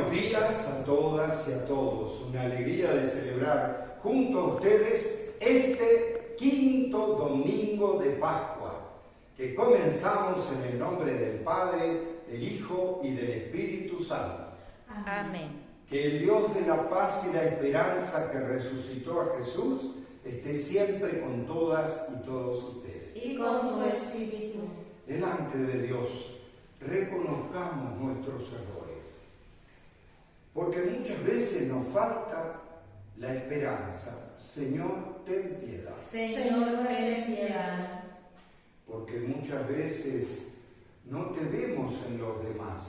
buenos días a todas y a todos. Una alegría de celebrar junto a ustedes este quinto domingo de Pascua, que comenzamos en el nombre del Padre, del Hijo y del Espíritu Santo. Amén. Que el Dios de la paz y la esperanza que resucitó a Jesús esté siempre con todas y todos ustedes. Y con su Espíritu. Delante de Dios, reconozcamos nuestros errores, porque muchas veces nos falta la esperanza. Señor, ten piedad. Señor, ten piedad. Porque muchas veces no te vemos en los demás.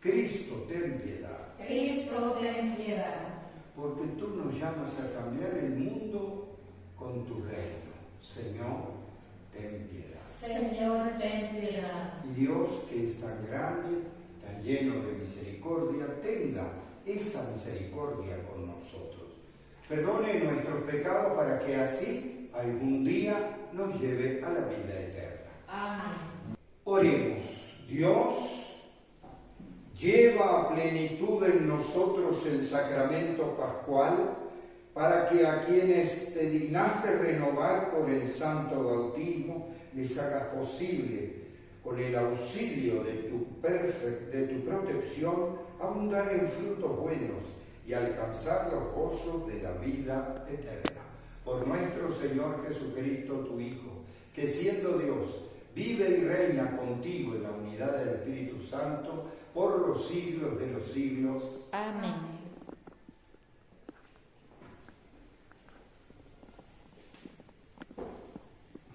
Cristo, ten piedad. Cristo, ten piedad. Porque tú nos llamas a cambiar el mundo con tu reino. Señor, ten piedad. Señor, ten piedad. Y Dios, que es tan grande, tan lleno de misericordia, tenga esa misericordia con nosotros. Perdone nuestros pecados para que así algún día nos lleve a la vida eterna. Amén. Oremos. Dios, lleva a plenitud en nosotros el sacramento pascual, para que a quienes te dignaste renovar por el santo bautismo les hagas posible, con el auxilio de tu protección, abundar en frutos buenos y alcanzar los gozos de la vida eterna. Por nuestro Señor Jesucristo, tu Hijo, que siendo Dios, vive y reina contigo en la unidad del Espíritu Santo, por los siglos de los siglos. Amén.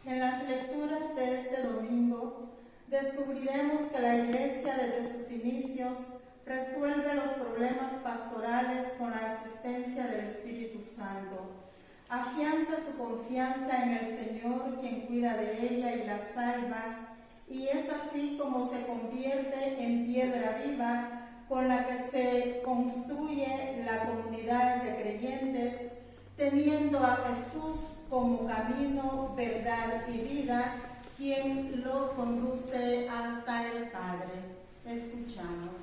En las lecturas de este domingo descubriremos que la Iglesia desde sus inicios resuelve los problemas pastorales con la asistencia del Espíritu Santo. Afianza su confianza en el Señor, quien cuida de ella y la salva, y es así como se convierte en piedra viva con la que se construye la comunidad de creyentes, teniendo a Jesús como camino, verdad y vida, quien lo conduce hasta el Padre. Escuchamos.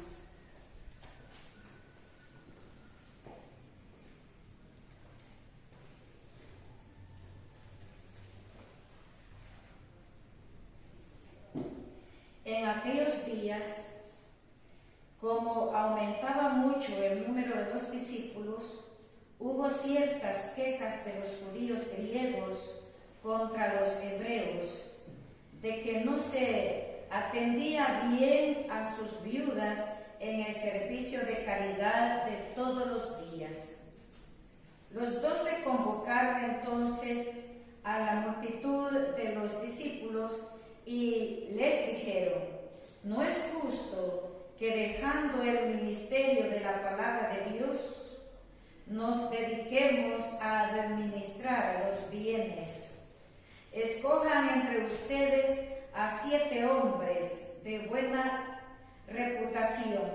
En aquellos días, como aumentaba mucho el número de los discípulos, hubo ciertas quejas de los judíos griegos contra los hebreos, de que no se atendía bien a sus viudas en el servicio de caridad de todos los días. Los 12 convocaron entonces a la multitud de los discípulos y les dijeron: no es justo que, dejando el ministerio de la palabra de Dios, nos dediquemos a administrar a los bienes. Escojan entre ustedes a 7 hombres de buena reputación,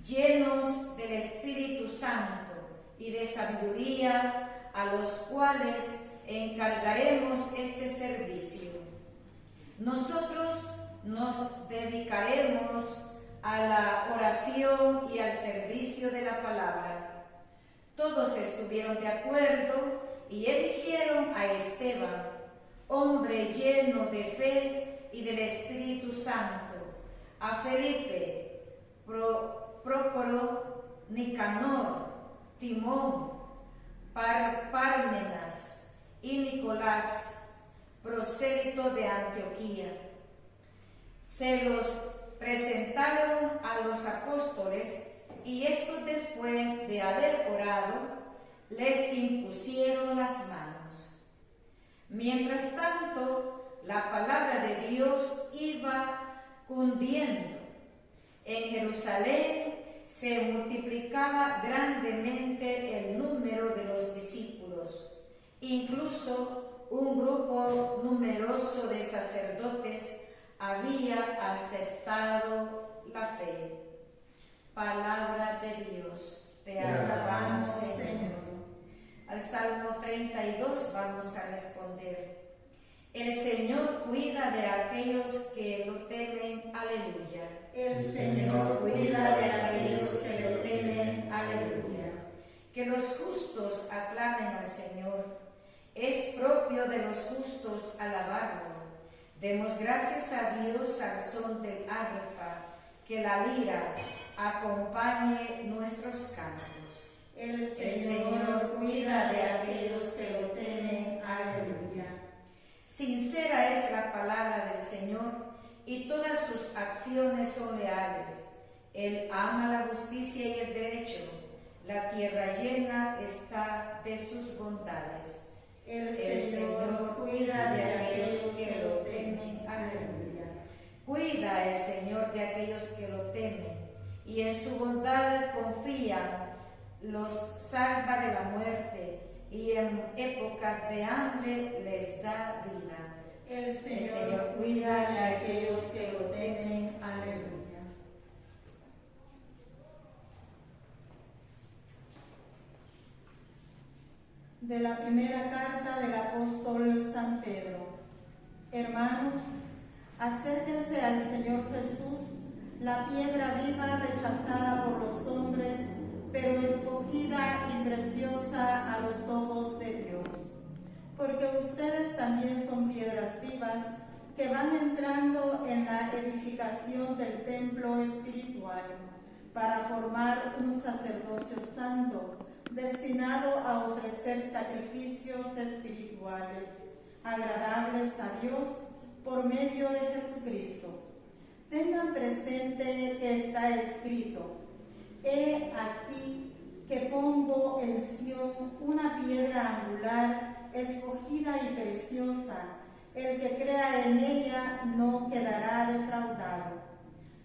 llenos del Espíritu Santo y de sabiduría, a los cuales encargaremos este servicio. Nosotros nos dedicaremos a la oración y al servicio de la palabra. Todos estuvieron de acuerdo y eligieron a Esteban, hombre lleno de fe y del Espíritu Santo, a Felipe, Prócoro, Nicanor, Timón, Pármenas y Nicolás, prosélito de Antioquía. Se los presentaron a los apóstoles, y estos, después de haber orado, les impusieron las manos. Mientras tanto, la palabra de Dios iba cundiendo. En Jerusalén se multiplicaba grandemente el número de los discípulos. Incluso un grupo numeroso de sacerdotes había aceptado la fe. Palabra de Dios. Te alabamos, Señor. Al Salmo 32 vamos a responder: el Señor cuida de aquellos que lo temen. Aleluya. El Señor cuida de aquellos que lo temen. de los justos alabarlo. Demos gracias a Dios al son del arpa, que la lira acompañe nuestros cantos. El Señor cuida de aquellos que lo temen. Aleluya. Sincera es la palabra del Señor, y todas sus acciones son leales. Él ama la justicia y el derecho. La tierra llena está de sus bondades. El Señor cuida de aquellos que lo temen. Aleluya. Cuida el Señor de aquellos que lo temen, y en su bondad confían. Los salva de la muerte, y en épocas de hambre les da vida. El Señor cuida de aquellos que lo temen. Aleluya. De la primera carta del apóstol San Pedro. Hermanos, acérquense al Señor Jesús, la piedra viva rechazada por los hombres, pero escogida y preciosa a los ojos de Dios. Porque ustedes también son piedras vivas que van entrando en la edificación del templo espiritual para formar un sacerdocio santo, destinado a ofrecer sacrificios espirituales, agradables a Dios por medio de Jesucristo. Tengan presente que está escrito: he aquí que pongo en Sión una piedra angular, escogida y preciosa. El que crea en ella no quedará defraudado.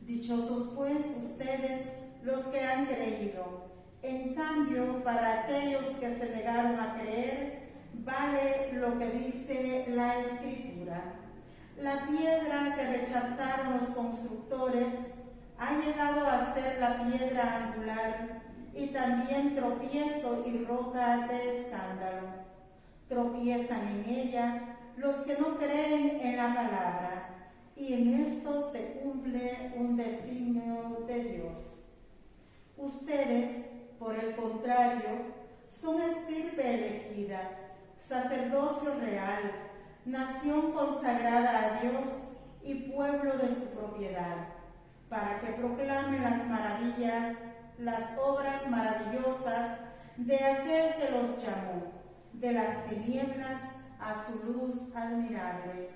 Dichosos pues ustedes los que han creído. En cambio, para aquellos que se negaron a creer, vale lo que dice la Escritura: la piedra que rechazaron los constructores ha llegado a ser la piedra angular, y también tropiezo y roca de escándalo. Tropiezan en ella los que no creen en la palabra, y en esto se cumple un designio de Dios. Ustedes, por el contrario, son estirpe elegida, sacerdocio real, nación consagrada a Dios y pueblo de su propiedad, para que proclamen las maravillas, las obras maravillosas de aquel que los llamó de las tinieblas a su luz admirable.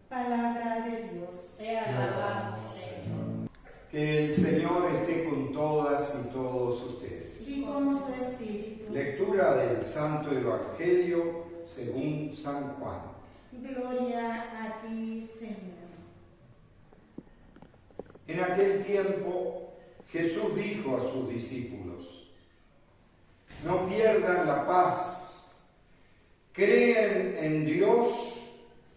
Palabra de Dios. Te alabamos, Señor. Que el Señor esté con todas y todos ustedes. Y con su espíritu. Lectura del Santo Evangelio según San Juan. Gloria a ti, Señor. En aquel tiempo Jesús dijo a sus discípulos: no pierdan la paz. Creen en Dios,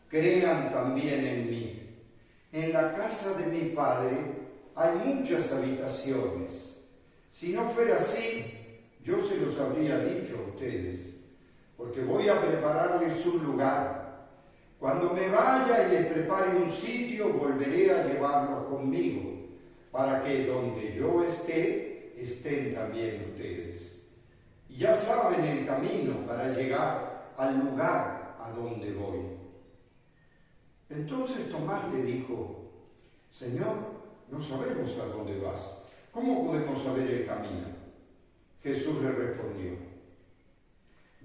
crean también en mí. En la casa de mi Padre hay muchas habitaciones. Si no fuera así, yo se los habría dicho a ustedes, porque voy a prepararles un lugar. Cuando me vaya y les prepare un sitio, volveré a llevarlos conmigo, para que donde yo esté, estén también ustedes. Y ya saben el camino para llegar al lugar a donde voy. Entonces Tomás le dijo: Señor, no sabemos a dónde vas. ¿Cómo podemos saber el camino? Jesús le respondió: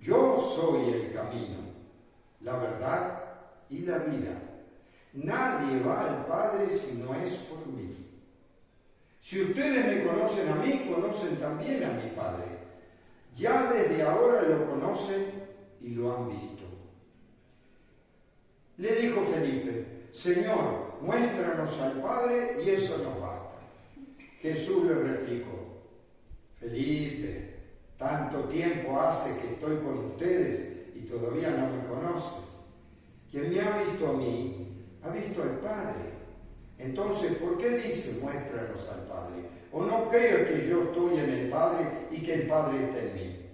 yo soy el camino, la verdad y la vida. Nadie va al Padre si no es por mí. Si ustedes me conocen a mí, conocen también a mi Padre. Ya desde ahora lo conocen y lo han visto. Le dijo Felipe: Señor, muéstranos al Padre y eso nos basta. Jesús le replicó: Felipe, tanto tiempo hace que estoy con ustedes y todavía no me conoces. Quien me ha visto a mí, ha visto al Padre. Entonces, ¿por qué dice muéstranos al Padre? ¿O no creo que yo estoy en el Padre y que el Padre está en mí?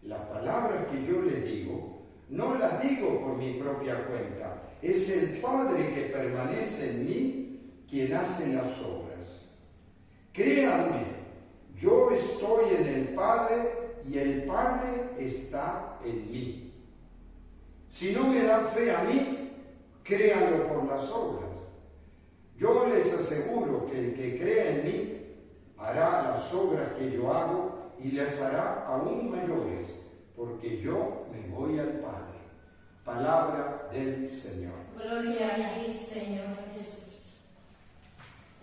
Las palabras que yo les digo, no las digo por mi propia cuenta. Es el Padre que permanece en mí quien hace las obras. Créanme, yo estoy en el Padre y el Padre está en mí. Si no me dan fe a mí, créanlo por las obras. Yo les aseguro que el que crea en mí hará las obras que yo hago y las hará aún mayores, porque yo me voy al Padre. Palabra del Señor. Gloria a ti, Señor Jesús.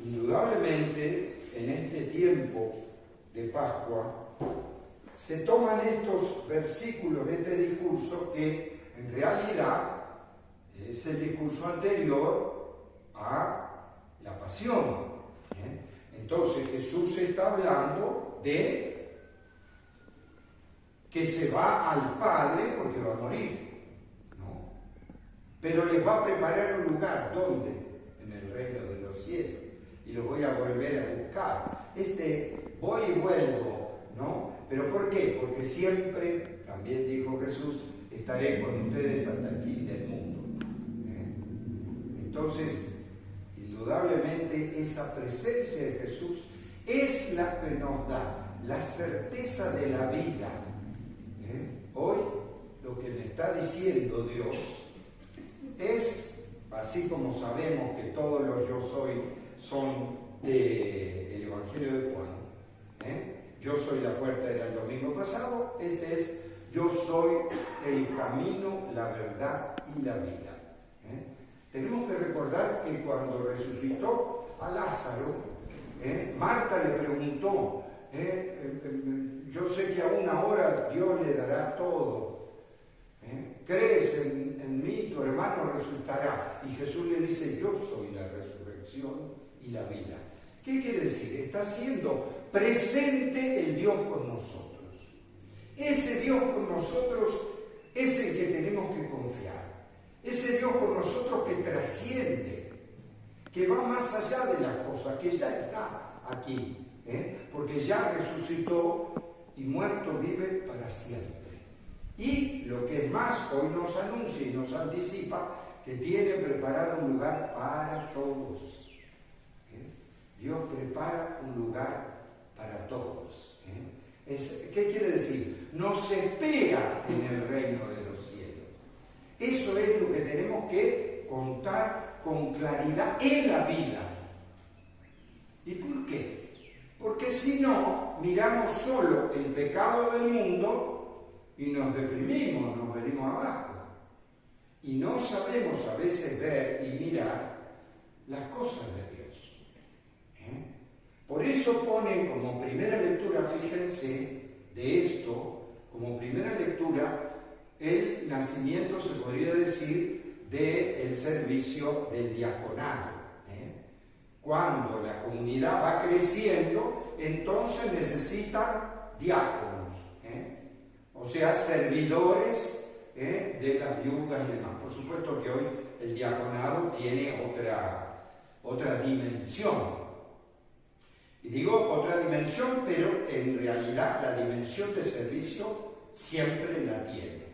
Indudablemente, en este tiempo de Pascua, se toman estos versículos, este discurso que en realidad es el discurso anterior a la pasión. Entonces Jesús está hablando de que se va al Padre porque va a morir, ¿no? Pero les va a preparar un lugar. ¿Dónde? En el reino de los cielos. Y los voy a volver a buscar. Voy y vuelvo, ¿no? ¿Pero por qué? Porque siempre, también dijo Jesús, estaré con ustedes hasta el fin del mundo. Entonces, indudablemente esa presencia de Jesús es la que nos da la certeza de la vida. Hoy lo que me está diciendo Dios es, así como sabemos que todos los yo soy son del Evangelio de Juan. Yo soy la puerta, era el domingo pasado. Este es yo soy el camino, la verdad y la vida. Tenemos que recordar que cuando resucitó a Lázaro, Marta le preguntó, yo sé que a una hora Dios le dará todo. ¿Crees en mí? Tu hermano resucitará. Y Jesús le dice, yo soy la resurrección y la vida. ¿Qué quiere decir? Está siendo presente el Dios con nosotros. Ese Dios con nosotros es el que tenemos que confiar. Ese Dios con nosotros que trasciende, que va más allá de las cosas, que ya está aquí, porque ya resucitó y muerto vive para siempre. Y lo que es más, hoy nos anuncia y nos anticipa que tiene preparado un lugar para todos. Dios prepara un lugar para todos. ¿Qué quiere decir? Nos espera en el reino de los cielos. Eso es lo que tenemos que contar con claridad en la vida. ¿Y por qué? Porque si no, miramos solo el pecado del mundo y nos deprimimos, nos venimos abajo. Y no sabemos a veces ver y mirar las cosas de Dios. Por eso ponen como primera lectura, fíjense, de esto, como primera lectura, el nacimiento, se podría decir, del servicio del diaconado. Cuando la comunidad va creciendo, entonces necesitan diáconos, o sea, servidores de las viudas y demás. Por supuesto que hoy el diaconado tiene otra dimensión. Y digo otra dimensión, pero en realidad la dimensión de servicio siempre la tiene.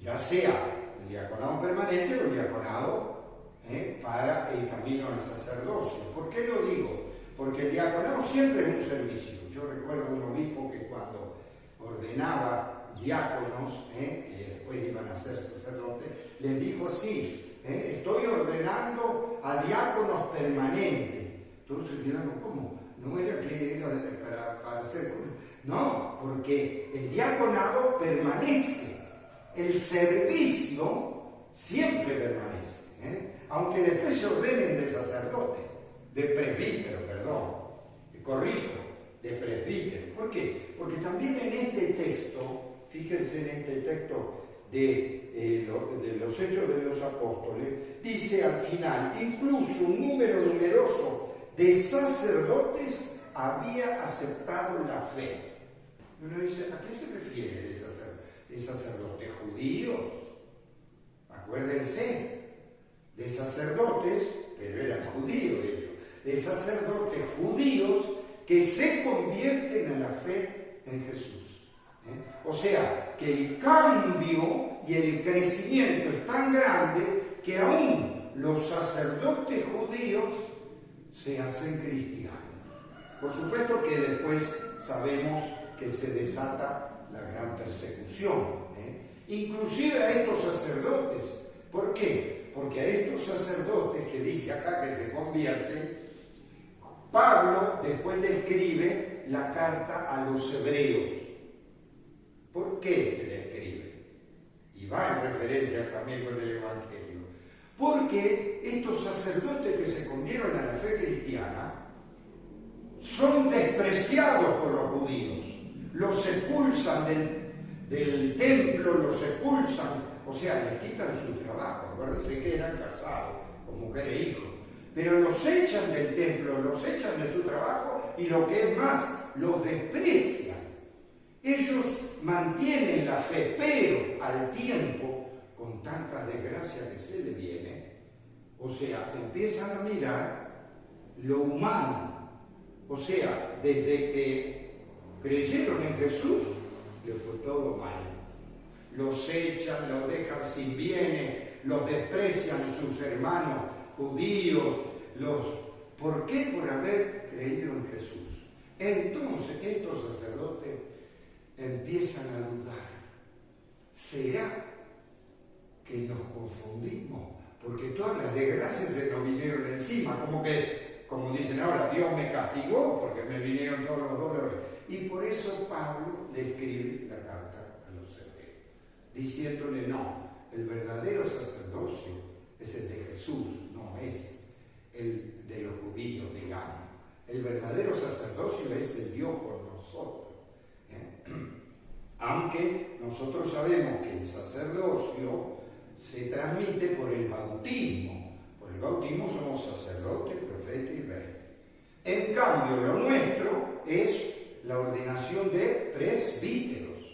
Ya sea el diaconado permanente o el diaconado para el camino al sacerdocio. ¿Por qué lo digo? Porque el diaconado siempre es un servicio. Yo recuerdo un obispo que cuando ordenaba diáconos, que después iban a ser sacerdotes, les dijo así, estoy ordenando a diáconos permanentes. Entonces quedaron, ¿cómo? No era que era para hacer... No, porque el diaconado permanece. El servicio siempre permanece. Aunque después se ordenen de sacerdote, de presbítero, de presbítero. ¿Por qué? Porque también en este texto, fíjense en este texto de los Hechos de los Apóstoles, dice al final, incluso un número numeroso de sacerdotes había aceptado la fe. Uno dice, ¿a qué se refiere de sacerdotes judíos? Acuérdense, de sacerdotes, pero eran judíos ellos, de sacerdotes judíos que se convierten a la fe en Jesús. O sea, que el cambio y el crecimiento es tan grande que aún los sacerdotes judíos se hacen cristianos. Por supuesto que después sabemos que se desata la gran persecución. inclusive a estos sacerdotes. ¿Por qué? Porque a estos sacerdotes que dice acá que se convierten, Pablo después le escribe la carta a los hebreos. ¿Por qué se le escribe? Y va en referencia también con el Evangelio. Porque estos sacerdotes que se convierten a la fe cristiana son despreciados por los judíos. Los expulsan del templo, los expulsan, o sea, les quitan su trabajo. Acuérdense que eran casados con mujer e hijo. Pero los echan del templo, los echan de su trabajo y lo que es más, los desprecian. Ellos mantienen la fe, pero al tiempo, con tanta desgracia que se le viene, o sea, empiezan a mirar lo humano. O sea, desde que creyeron en Jesús, les fue todo mal. Los echan, los dejan sin bienes, los desprecian sus hermanos judíos. ¿Por qué? Por haber creído en Jesús. Entonces, estos sacerdotes empiezan a dudar. ¿Será que nos confundimos? Porque todas las desgracias se nos vinieron encima, como dicen ahora, Dios me castigó porque me vinieron todos los dolores. Y por eso Pablo le escribe la carta a los hebreos, diciéndole no, el verdadero sacerdocio es el de Jesús, no es el de los judíos, digamos. El verdadero sacerdocio es el Dios con nosotros. Aunque nosotros sabemos que el sacerdocio se transmite por el bautismo. Por el bautismo somos sacerdotes, profetas y reyes. En cambio, lo nuestro es la ordenación de presbíteros,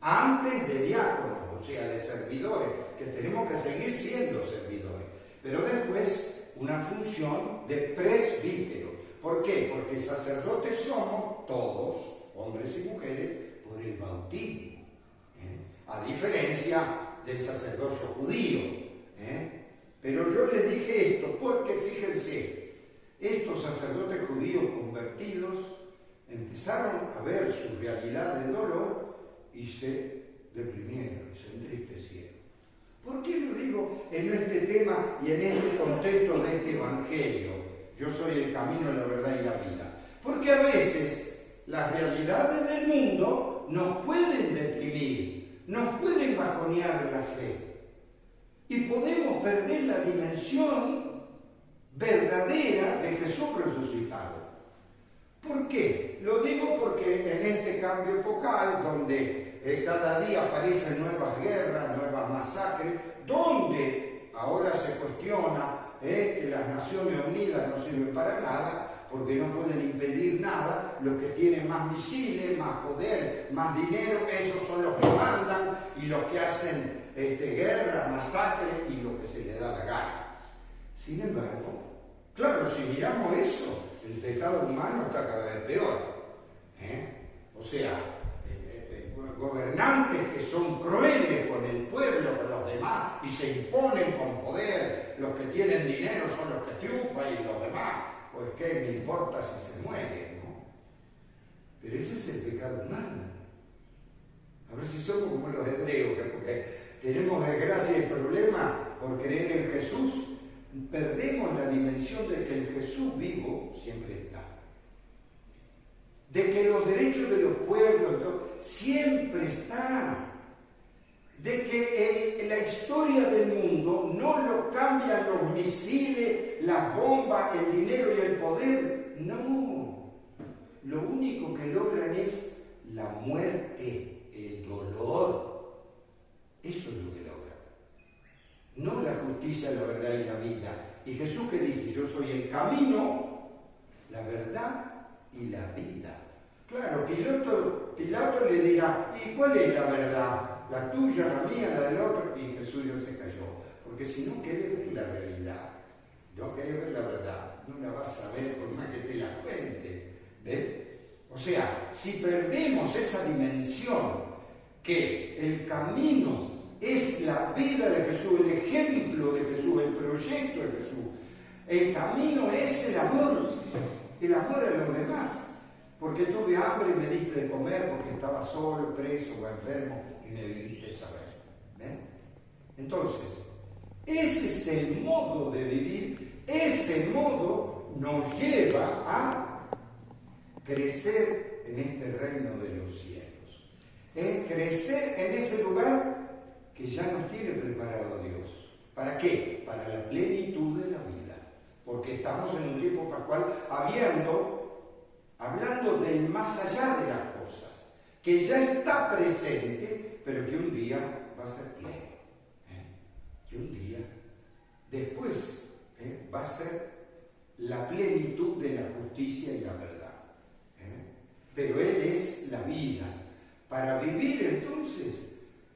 antes de diáconos, o sea, de servidores, que tenemos que seguir siendo servidores, pero después una función de presbítero. ¿Por qué? Porque sacerdotes somos todos, hombres y mujeres, por el bautismo, a diferencia del sacerdocio judío. Pero yo les dije esto porque fíjense, estos sacerdotes judíos convertidos empezaron a ver su realidad de dolor y se deprimieron, se entristecieron. ¿Por qué lo digo en este tema y en este contexto de este evangelio? Yo soy el camino, la verdad y la vida. Porque a veces las realidades del mundo nos pueden deprimir, nos pueden bajonear la fe. Y podemos perder la dimensión verdadera de Jesús resucitado. ¿Por qué? Lo digo porque en este cambio epocal, donde cada día aparecen nuevas guerras, nuevas masacres, donde ahora se cuestiona que las Naciones Unidas no sirven para nada, porque no pueden impedir nada, los que tienen más misiles, más poder, más dinero, esos son los que mandan y los que hacen guerra, masacre y lo que se le da la gana. Sin embargo, claro, si miramos eso, el pecado humano está cada vez peor. O sea, gobernantes que son crueles con el pueblo, con los demás, y se imponen con poder. Los que tienen dinero son los que triunfan y los demás, pues qué me importa si se mueren, ¿no? Pero ese es el pecado humano. A ver si somos como los hebreos, que porque tenemos desgracia y problema por creer en Jesús, perdemos la dimensión de que el Jesús vivo siempre está. De que los derechos de los pueblos siempre están. De que la historia del mundo no lo cambian los misiles, las bombas, el dinero y el poder. No. Lo único que logran es la muerte, el dolor. Eso es lo que logran. No la justicia, la verdad y la vida. Y Jesús que dice, yo soy el camino, la verdad y la vida. Claro, Pilato le dirá, ¿y cuál es la verdad? La tuya, la mía, la del otro. Y Jesús ya se cayó. Porque si no querés ver la realidad, no querés ver la verdad, no la vas a ver por más que te la cuente. ¿Ves? O sea, si perdemos esa dimensión que el camino es la vida de Jesús, el ejemplo de Jesús, el proyecto de Jesús, el camino es el amor a los demás. Porque porque tuve hambre y me diste de comer, porque estaba solo, preso o enfermo y me viniste a ver. ¿Ven? Entonces, ese es el modo de vivir, ese modo nos lleva a crecer en este reino de los cielos. Es crecer en ese lugar que ya nos tiene preparado Dios. ¿Para qué? Para la plenitud de la vida. Porque estamos en un tiempo pascual hablando del más allá de las cosas, que ya está presente, pero que un día va a ser pleno. Que un día, después, va a ser la plenitud de la justicia y la verdad. Pero Él es la vida. Para vivir entonces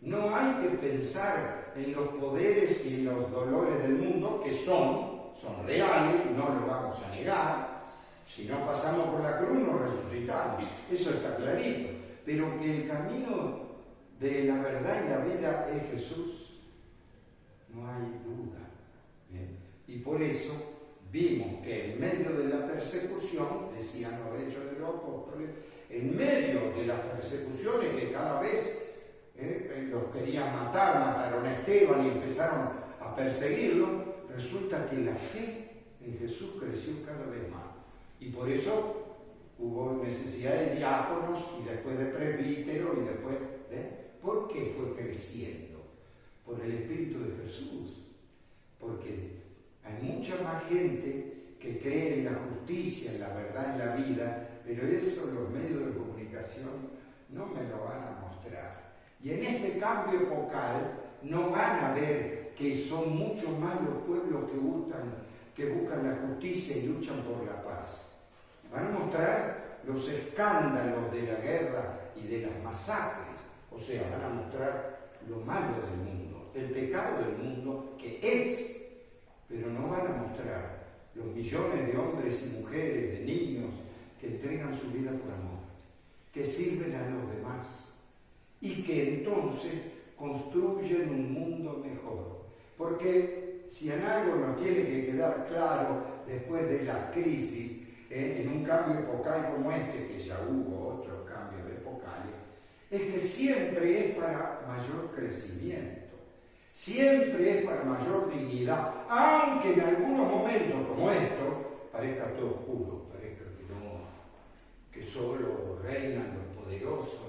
no hay que pensar en los poderes y en los dolores del mundo, que son reales, no lo vamos a negar. Si no pasamos por la cruz, nos resucitamos. Eso está clarito. Pero que el camino de la verdad y la vida es Jesús, no hay duda. ¿Bien? Y por eso vimos que en medio de la persecución, decían los Hechos de los Apóstoles, en medio de las persecuciones que cada vez los querían matar, mataron a Esteban y empezaron a perseguirlo, resulta que la fe en Jesús creció cada vez más. Y por eso hubo necesidad de diáconos y después de presbíteros y después... ¿Por qué fue creciendo? Por el Espíritu de Jesús. Porque hay mucha más gente que cree en la justicia, en la verdad, en la vida, pero eso los medios de comunicación no me lo van a mostrar. Y en este cambio epocal no van a ver que son mucho más los pueblos que buscan la justicia y luchan por la paz. Van a mostrar los escándalos de la guerra y de las masacres. O sea, van a mostrar lo malo del mundo, el pecado del mundo que es, pero no van a mostrar los millones de hombres y mujeres, de niños, que entregan su vida por amor, que sirven a los demás y que entonces construyen un mundo mejor. Porque si en algo nos tiene que quedar claro después de la crisis, en un cambio epocal como este, que ya hubo otros cambios epocales, es que siempre es para mayor crecimiento, siempre es para mayor dignidad, aunque en algunos momentos como esto parezca todo oscuro, parezca que solo reinan los poderosos,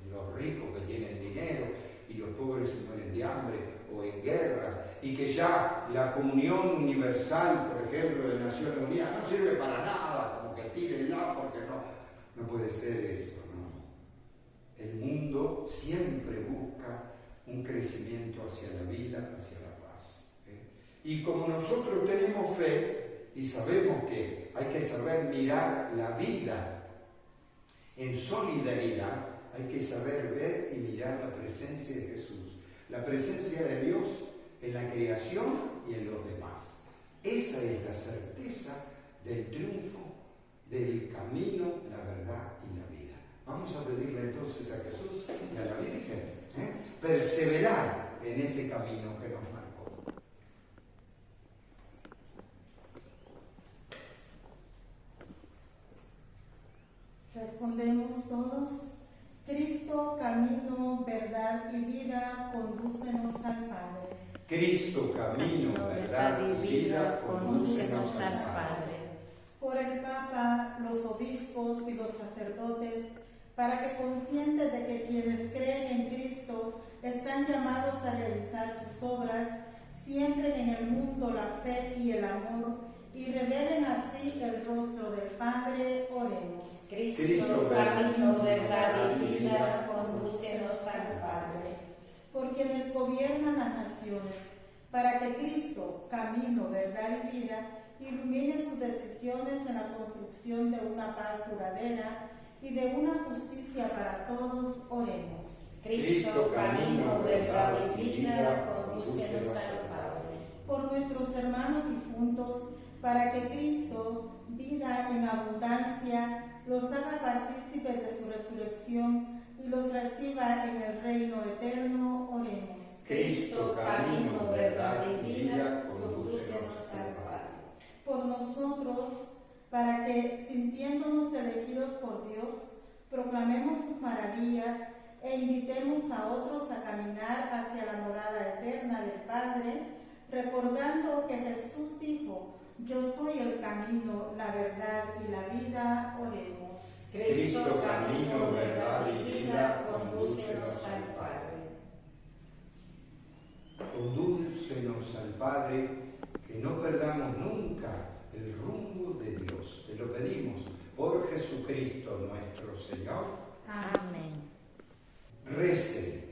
los ricos que tienen dinero y los pobres se mueren de hambre o en guerras, y que ya la comunión universal, por ejemplo, de Naciones Unidas no sirve para nada, como que tírenla porque no puede ser eso, ¿no? El mundo siempre busca un crecimiento hacia la vida, hacia la paz. Y como nosotros tenemos fe y sabemos que hay que saber mirar la vida en solidaridad, hay que saber ver y mirar la presencia de Jesús, la presencia de Dios en la creación y en los demás. Esa es la certeza del triunfo del camino, la verdad y la vida. Vamos a pedirle entonces a Jesús y a la Virgen perseverar en ese camino que nos marcó. Respondemos todos: Cristo, camino, verdad y vida, condúcenos al Padre. Cristo, camino, verdad y vida, condúcenos al Padre. Por el Papa, los obispos y los sacerdotes, para que conscientes de que quienes creen en Cristo están llamados a realizar sus obras, siembren en el mundo la fe y el amor y revelen así el rostro del Padre. Oremos. Cristo, camino, verdad y vida, condúcenos al Padre. Por quienes gobiernan las naciones, para que Cristo, camino, verdad y vida, ilumine sus decisiones en la construcción de una paz duradera y de una justicia para todos. Oremos. Cristo, camino, verdad y vida, condúcenos al Padre. Por nuestros hermanos difuntos, para que Cristo, vida en abundancia, los haga partícipes de su resurrección y los reciba en el reino eterno. Oremos. Cristo, camino, verdad y vida, condúcenos al Padre. Por nosotros, para que, sintiéndonos elegidos por Dios, proclamemos sus maravillas e invitemos a otros a caminar hacia la morada eterna del Padre, recordando que Jesús dijo: yo soy el camino, la verdad y la vida. Oremos. Cristo, camino, verdad y vida, condúcenos al Padre. Condúcenos al Padre, que no perdamos nunca el rumbo de Dios. Te lo pedimos por Jesucristo nuestro Señor. Amén. Recen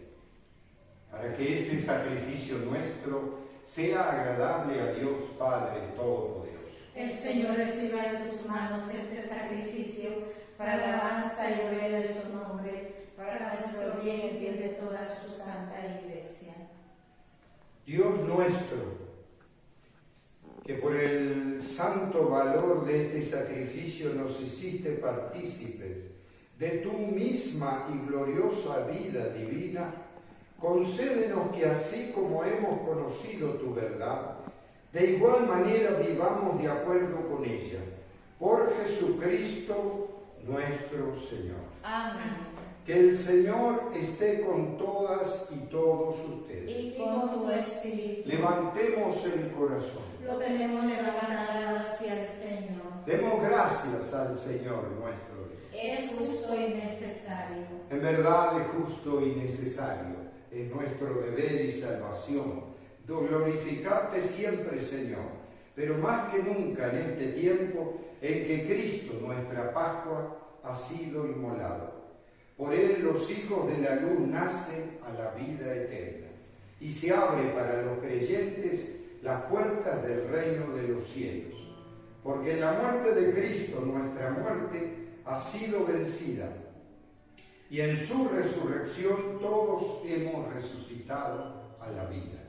para que este sacrificio nuestro sea agradable a Dios Padre Todopoderoso. El Señor reciba de tus manos este sacrificio para la alabanza y gloria de su nombre, para nuestro bien y el bien de toda su santa Iglesia. Dios nuestro, que por el santo valor de este sacrificio nos hiciste partícipes de tu misma y gloriosa vida divina, concédenos que así como hemos conocido tu verdad, de igual manera vivamos de acuerdo con ella. Por Jesucristo nuestro Señor. Amén. Que el Señor esté con todas y todos ustedes. Y con tu espíritu. Levantemos el corazón. Lo tenemos levantado hacia el Señor. Demos gracias al Señor nuestro Dios. Es justo y necesario. En verdad es justo y necesario. Es nuestro deber y salvación. Glorificarte siempre, Señor, pero más que nunca en este tiempo en que Cristo, nuestra Pascua, ha sido inmolado. Por él los hijos de la luz nacen a la vida eterna y se abre para los creyentes las puertas del reino de los cielos. Porque en la muerte de Cristo nuestra muerte ha sido vencida y en su resurrección todos hemos resucitado a la vida.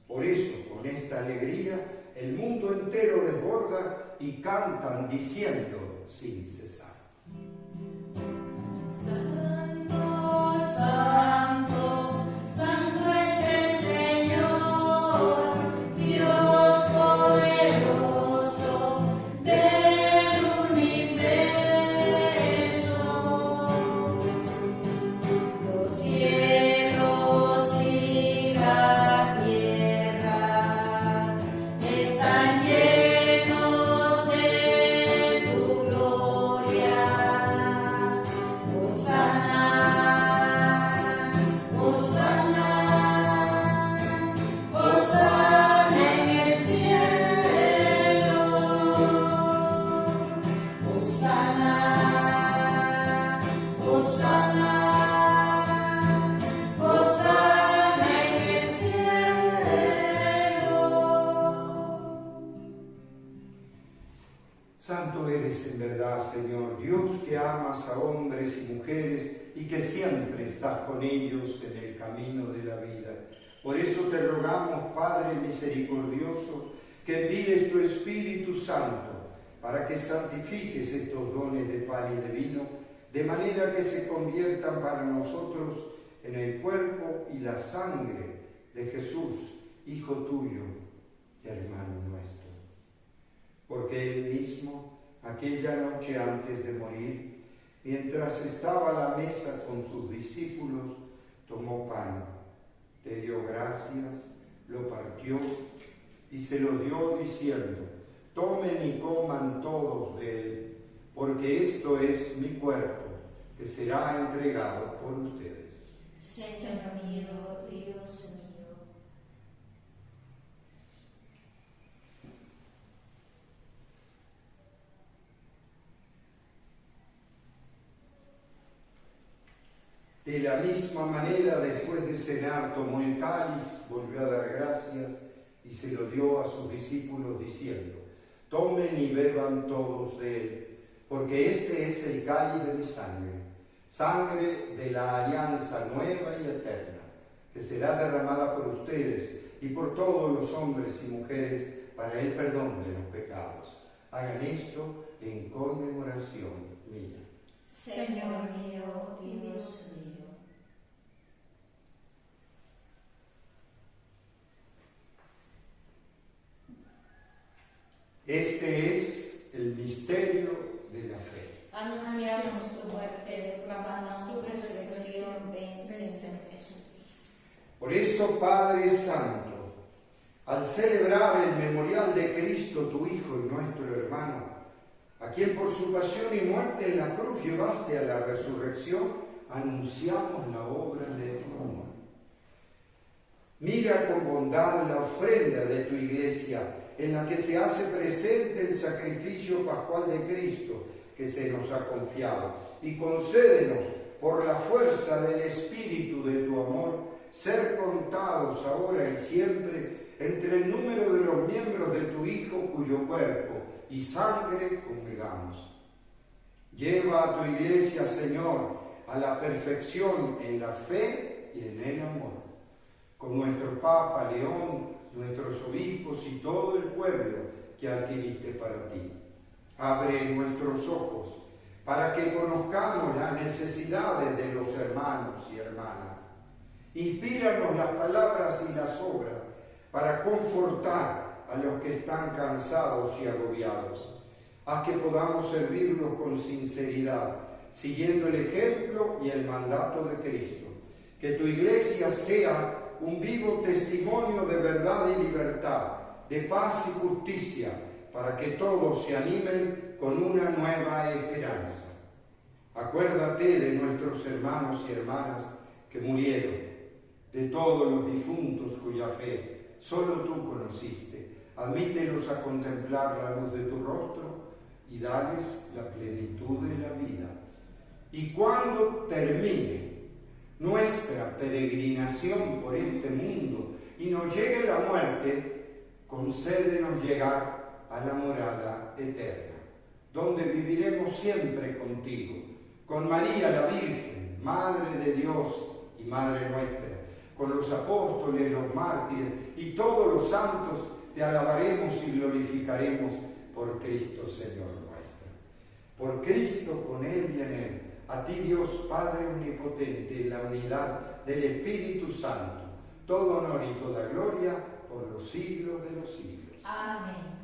Por eso, con esta alegría, el mundo entero desborda y cantan diciendo sin cesar: Santo, santo, santo es el Señor, Dios poderoso del universo. Los cielos y la tierra están llenos de tu gloria. Santo eres en verdad, Señor, Dios que amas a hombres y mujeres y que siempre estás con ellos en el camino de la vida. Por eso te rogamos, Padre misericordioso, que envíes tu Espíritu Santo para que santifiques estos dones de pan y de vino, de manera que se conviertan para nosotros en el cuerpo y la sangre de Jesús, Hijo tuyo y hermano nuestro. Porque él mismo, aquella noche antes de morir, mientras estaba a la mesa con sus discípulos, tomó pan, te dio gracias, lo partió y se lo dio diciendo: tomen y coman todos de él, porque esto es mi cuerpo, que será entregado por ustedes. Señor mío, Dios mío. De la misma manera, después de cenar, tomó el cáliz, volvió a dar gracias y se lo dio a sus discípulos diciendo: tomen y beban todos de él, porque este es el cáliz de mi sangre, sangre de la alianza nueva y eterna, que será derramada por ustedes y por todos los hombres y mujeres para el perdón de los pecados. Hagan esto en conmemoración mía. Señor mío, Dios mío. Este es el misterio de la fe. Anunciamos tu muerte, muerte, proclamamos tu resurrección. Ven, Señor Jesús. Por eso, Padre Santo, al celebrar el memorial de Cristo, tu Hijo y nuestro hermano, a quien por su pasión y muerte en la cruz llevaste a la resurrección, anunciamos la obra de tu amor. Mira con bondad la ofrenda de tu iglesia, en la que se hace presente el sacrificio pascual de Cristo que se nos ha confiado, y concédenos, por la fuerza del Espíritu de tu amor, ser contados ahora y siempre entre el número de los miembros de tu Hijo, cuyo cuerpo y sangre comulgamos. Lleva a tu iglesia, Señor, a la perfección en la fe y en el amor. Con nuestro Papa León, nuestros obispos y todo el pueblo que adquiriste para ti. Abre nuestros ojos para que conozcamos las necesidades de los hermanos y hermanas. Inspíranos las palabras y las obras para confortar a los que están cansados y agobiados. Haz que podamos servirlos con sinceridad, siguiendo el ejemplo y el mandato de Cristo. Que tu iglesia sea un vivo testimonio de verdad y libertad, de paz y justicia, para que todos se animen con una nueva esperanza. Acuérdate de nuestros hermanos y hermanas que murieron, de todos los difuntos cuya fe solo tú conociste. Admítelos a contemplar la luz de tu rostro y dales la plenitud de la vida. Y cuando termine nuestra peregrinación por este mundo y nos llegue la muerte, concédenos llegar a la morada eterna, donde viviremos siempre contigo, con María la Virgen, Madre de Dios y Madre nuestra, con los apóstoles, los mártires y todos los santos, te alabaremos y glorificaremos por Cristo, Señor nuestro. Por Cristo, con Él y en Él, a ti, Dios Padre omnipotente, en la unidad del Espíritu Santo, todo honor y toda gloria por los siglos de los siglos. Amén.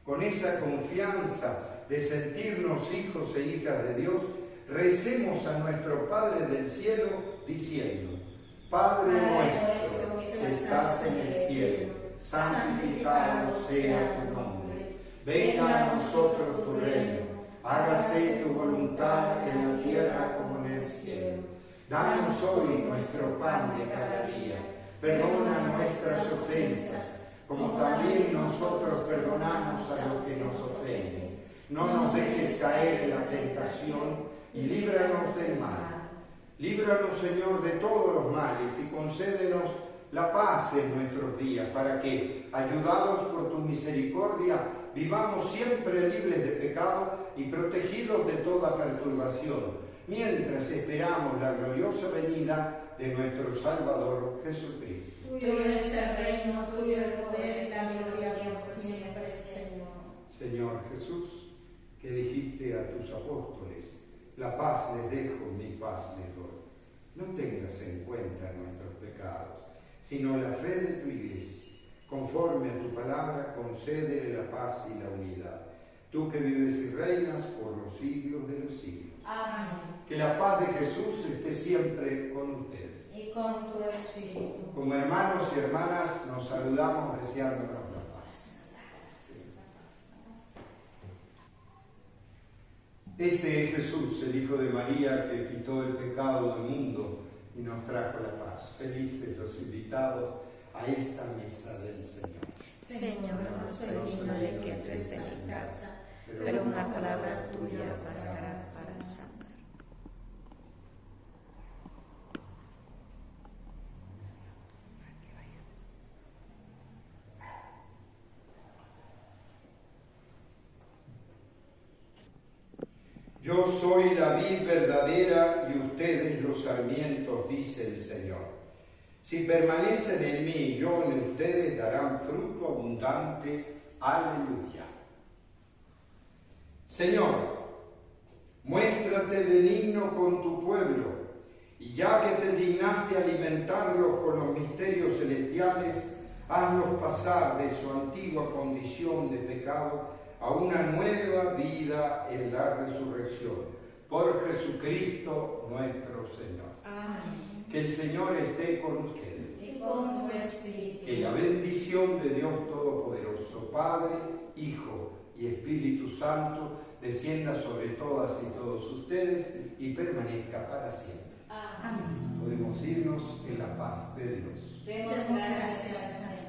Con esa confianza de sentirnos hijos e hijas de Dios, recemos a nuestro Padre del cielo diciendo: Padre nuestro que estás en el cielo, santificado sea tu nombre. Venga a nosotros tu reino. Hágase tu voluntad en la tierra como en el cielo. Danos hoy nuestro pan de cada día. Perdona nuestras ofensas, como también nosotros perdonamos a los que nos ofenden. No nos dejes caer en la tentación y líbranos del mal. Líbranos, Señor, de todos los males y concédenos la paz en nuestros días, para que, ayudados por tu misericordia, vivamos siempre libres de pecado y protegidos de toda perturbación, mientras esperamos la gloriosa venida de nuestro Salvador Jesucristo. Tuyo es el reino, tuyo el poder y la gloria, Dios siempre, Señor. Señor Jesús, que dijiste a tus apóstoles: la paz les dejo, mi paz les doy. No tengas en cuenta nuestros pecados, sino la fe de tu iglesia. Conforme a tu palabra, concédele la paz y la unidad. Tú que vives y reinas por los siglos de los siglos. Amén. Que la paz de Jesús esté siempre con ustedes. Y con tu espíritu. Como hermanos y hermanas nos saludamos deseándonos la paz. Este es Jesús, el Hijo de María, que quitó el pecado del mundo y nos trajo la paz. Felices los invitados a esta mesa del Señor. Señor, no soy digno de que entres en mi casa, pero una palabra tuya bastará para sanar. Yo soy la vid verdadera y ustedes los sarmientos, dice el Señor. Si permanecen en mí y yo en ustedes, darán fruto abundante. Aleluya. Señor, muéstrate benigno con tu pueblo, y ya que te dignaste alimentarlos con los misterios celestiales, hazlos pasar de su antigua condición de pecado a una nueva vida en la resurrección. Por Jesucristo nuestro Señor. Amén. Que el Señor esté con ustedes. Y con su espíritu. Que la bendición de Dios Todopoderoso, Padre, Hijo y Espíritu Santo, descienda sobre todas y todos ustedes y permanezca para siempre. Amén. Podemos irnos en la paz de Dios. Demos gracias al Señor.